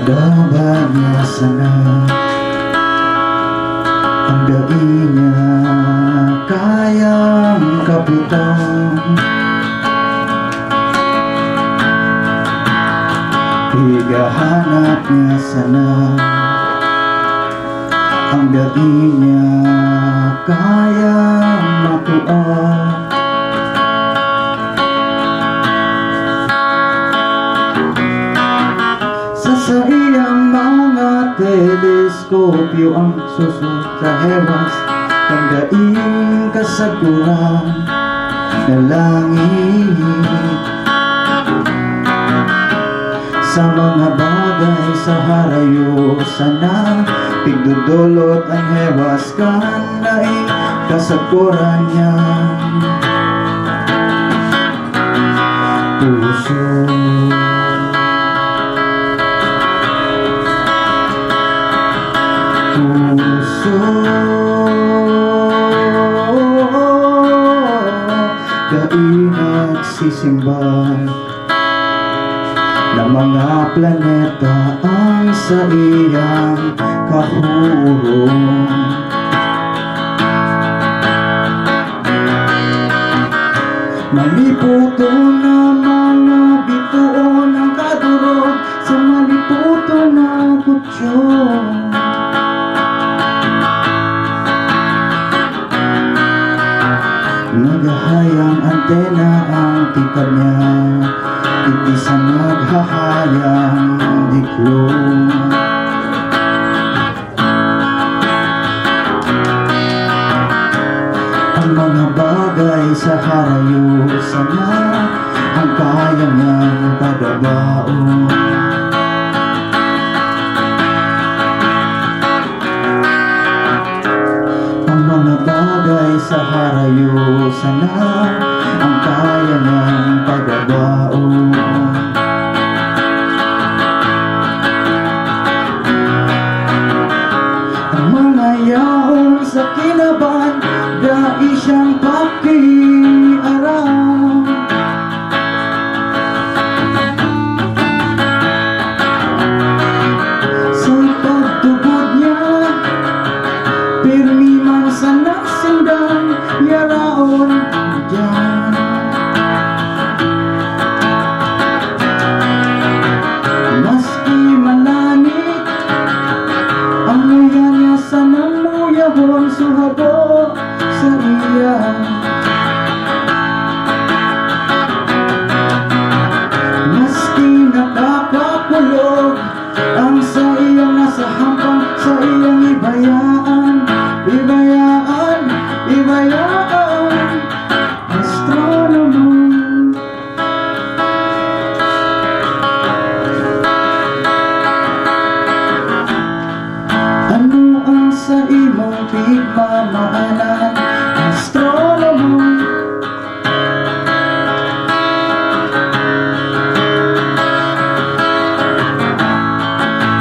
Kalaban niya sana ang daing niya kayang kapitan. Higahanap niya sana ang daing niya kayang makuha. Sa iyang mga teleskopyo ang susot sa hewas ng daing kasaguran na langit. Sa mga bagay sa harayo sana pigdudulot ang hewas kan daing kasaguran niya. Puso dai nagsisimba na mga planeta ang sa iyang kahurong. Maliputo na mga bituon ang kadurog sa maliputo na kutsyon. Naghahayang antena ang tikad niya, isa naghahayang diklong. Ang mga bagay sa harayo sana ang kaya niyang padabaon. Sa harayo sana ang kaya ng pagbabaon. Ang mga yaon sa kinaban dai siyang pakiaram. Sa pagtubod niya pirmi man sa nasindan yaraon dyan. Maski malanit ang muya niya sa namuyahon suhabo sa iya. Maski nakakakulog ang sa iyang nasa hampang sa iyang ibayaan. Ibayaan, astronomo. Ano ang sa imong pigmamaanan, astronomo?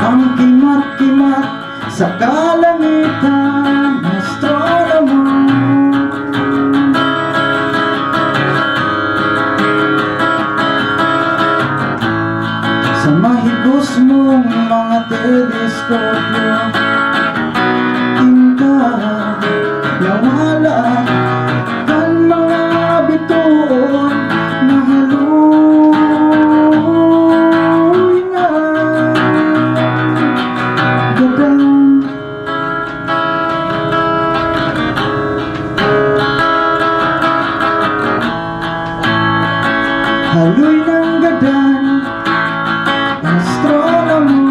Ang kimat-kimat sa kalangitan, astronomo. Sa mahigos mong mga teleskopyo tingkad nawala kan mga bituon na haluy nga gadan. Haluy ng gadan, astronomo.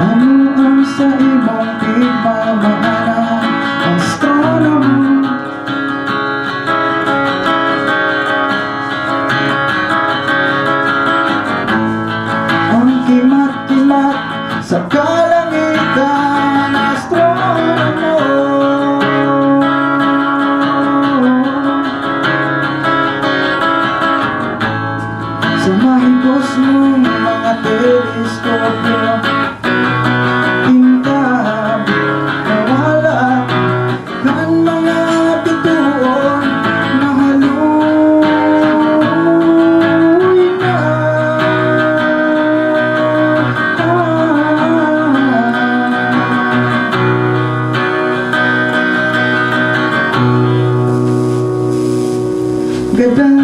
Ano ang sa imong pigmamaanan, astronomo? Ang kimat-kimat sa kalangitan, astronomo. Sa mahigos mong mga teleskopyo tingkad nawala kan mga bituon na haluy. ka na